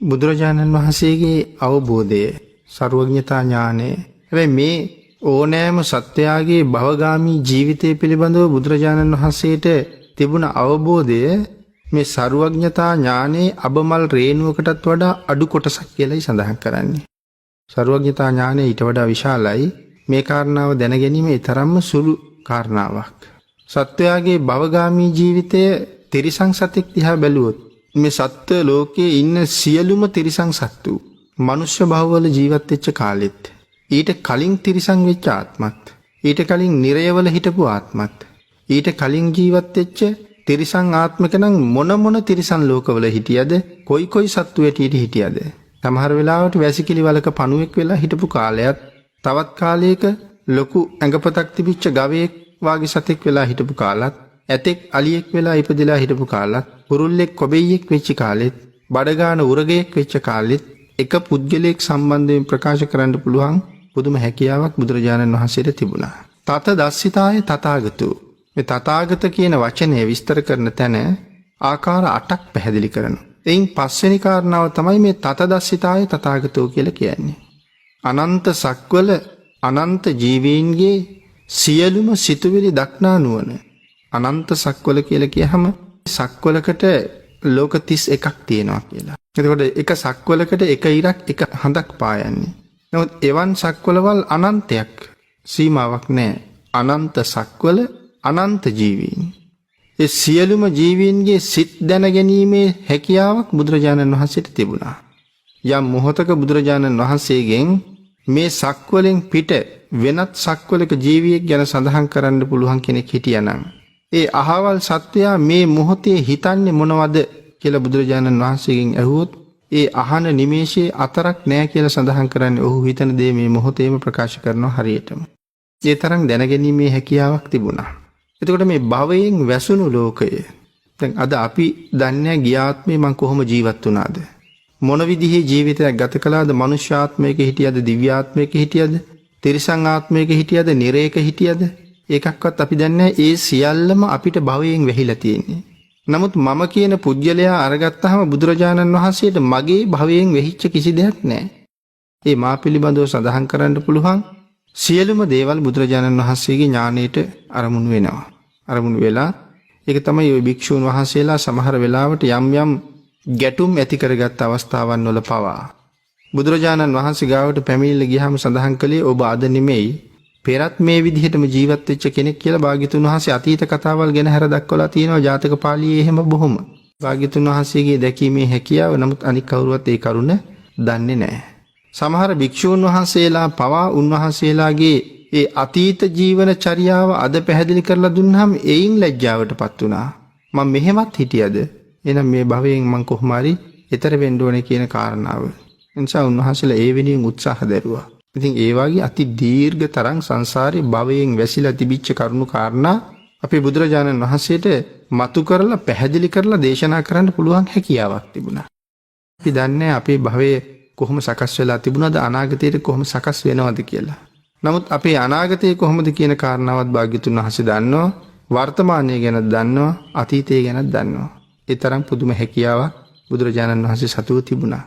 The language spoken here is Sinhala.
බුදුරජාණන් වහන්සේගේ අවබෝධය සර්වඥතා ඥානය හැබැයි මේ ඕනෑම සත්වයාගේ භවගාමී ජීවිතය පිළිබඳව බුදුරජාණන් වහන්සේට තිබුණ අවබෝධය මේ සර්වඥතා ඥානයේ අබමල් රේණුවකටත් වඩා අඩු කොටසක් කියලායි සඳහන් කරන්නේ. සර්වඥතා ඥානය ඊට වඩා විශාලයි. මේ කාරණාව දැනගැනීම ඒ තරම්ම සුළු කාරණාවක්. සත්වයාගේ භවගාමී ජීවිතය තිරිසන් සතෙක් දිහා බැලුවොත් මේ සත්ව ලෝකයේ ඉන්න සියලුම තිරිසන් සත්තු මනුෂ්‍ය භවවල ජීවත් වෙච්ච කාලෙත් ඊට කලින් තිරිසන් වෙච්ච ආත්මත් ඊට කලින් නිරයවල හිටපු ආත්මත් ඊට කලින් ජීවත් වෙච්ච තිරිසන් ආත්මක නම් මොන තිරිසන් ලෝකවල හිටියද කොයි සත්තු ඇටියට හිටියද සමහර වෙලාවට වැසිකිලි වලක පණුවෙක් වෙලා හිටපු කාලයත් තවත් කාලයක ලොකු ඇඟපතක් තිබිච්ච ගවයෙක් වාගේ සතෙක් වෙලා හිටපු කාලත් ඇතෙක් අලියෙක් වෙලා ඉපදිලා හිටපු කාලත් කුරුල්ලෙක් කොබෙයියෙක් වෙච්ච කාලෙත් බඩගාන උරගයෙක් වෙච්ච කාලෙත් එක පුද්ගලයෙක් සම්බන්ධයෙන් ප්‍රකාශ කරන්න පුළුවන් පුදුම හැකියාවක් බුදුරජාණන් වහන්සේට තිබුණා. තත දස්සිතාය තථාගතෝ. මේ තථාගත කියන වචනය විස්තර කරන තැන ආකාර 8ක් පැහැදිලි කරනවා. එයින් පස්වෙනි කාරණාව තමයි මේ තත දස්සිතාය තථාගතෝ කියලා කියන්නේ. අනන්ත සක්වල අනන්ත ජීවීන්ගේ සියලුම සිතුවිලි දක්නා නුවණ. අනන්ත සක්වල කියලා කියහම සක්වලකට ලෝක 31ක් තියෙනවා කියලා. එතකොට එක සක්වලකට එක ඉරක් එක හඳක් පායන්නේ. නමුත් එවන් සක්වලවල් අනන්තයක් සීමාවක් නැහැ. අනන්ත සක්වල අනන්ත ජීවීන්. ඒ සියලුම ජීවීන්ගේ සිත් දැනගැනීමේ හැකියාවක් බුදුරජාණන් වහන්සේට තිබුණා. යම් මොහොතක බුදුරජාණන් වහන්සේගෙන් මේ සක්වලෙන් පිට වෙනත් සක්වලක ජීවියෙක් ගැන සඳහන් කරන්න පුළුවන් කෙනෙක් හිටියානම් ඒ අහවල් සත්වයා මේ මොහොතේ හිතන්නේ මොනවද කියලා බුදුරජාණන් වහන්සේගෙන් ඇහුවොත් ඒ අහන නිමේෂයේ අතරක් නැහැ කියලා සඳහන් කරන්නේ ඔහු හිතන දේ මේ මොහොතේම ප්‍රකාශ කරනවා හරියටම. ඒ තරම් දැනගැනීමේ හැකියාවක් තිබුණා. එතකොට මේ භවයෙන් වැසුණු ලෝකය දැන් අද අපි දන්නේ ගියාත්මේ මං කොහොම ජීවත් වුණාද? මොන විදිහේ ජීවිතයක් ගත කළාද? මනුෂ්‍ය ආත්මයක හිටියද? දිව්‍ය ආත්මයක හිටියද? තිරිසන් ආත්මයක හිටියද? නිරේක හිටියද? ඒකක්වත් අපි දන්නේ ඒ සියල්ලම අපිට භවයෙන් වැහිලා තියෙන්නේ. නමුත් මම කියන පුජ්‍යලයා අරගත්තාම බුදුරජාණන් වහන්සේට මගේ භවයෙන් වෙහිච්ච කිසි දෙයක් නැහැ. ඒ මා පිළිබඳව සඳහන් කරන්න පුළුවන් සියලුම දේවල් බුදුරජාණන් වහන්සේගේ ඥාණයට අරමුණු වෙනවා. අරමුණු වෙලා ඒක තමයි ওই භික්ෂූන් වහන්සේලා සමහර වෙලාවට යම් ගැටුම් ඇති කරගත් අවස්ථාවන් වල පවා බුදුරජාණන් වහන්සේ ගාවට පැමිණිලා ගියාම සඳහන් කළේ ඔබ අද නෙමෙයි පෙරත් මේ විදිහටම ජීවත් වෙච්ච කෙනෙක් කියලා භාග්‍යතුන් වහන්සේ අතීත කතාවල් ගැන හැර දක්වලා තියෙනවා ජාතක පාළියේ එහෙම බොහොම. භාග්‍යතුන් වහන්සේගේ දැකීමේ හැකියාව නමුත් අනික් කවුරුවත් ඒ කරුණ දන්නේ නැහැ. සමහර භික්ෂූන් වහන්සේලා පවා උන්වහන්සේලාගේ ඒ අතීත ජීවන චර්යාව අද පැහැදිලි කරලා දුන්නාම එයින් ලැජ්ජාවටපත් වුණා. මම මෙහෙමත් හිටියද? එහෙනම් මේ භවයෙන් මං කොහොම හරි ඈතර වෙන්න ඕනේ කියන කාරණාව. එනිසා උන්වහන්සේලා ඒ වෙනුවෙන් උත්සාහ දැරුවා. ඉතින් ඒ වගේ අති දීර්ඝ තරම් සංසාරේ භවයෙන් වැසිලා තිබිච්ච කරුණු කාරණා අපේ බුදුරජාණන් වහන්සේට මතු කරලා පැහැදිලි කරලා දේශනා කරන්න පුළුවන් හැකියාවක් තිබුණා. අපි දන්නේ අපේ භවයේ කොහොම සකස් වෙලා තිබුණාද අනාගතයට කොහොම සකස් වෙනවද කියලා. නමුත් අපේ අනාගතය කොහොමද කියන කාරණාවත් භාග්‍යතුන් වහන්සේ දන්නවා. වර්තමානය ගැන දන්නවා. අතීතය ගැන දන්නවා. ඒ තරම් පුදුම හැකියාවක් බුදුරජාණන් වහන්සේ සතුව තිබුණා.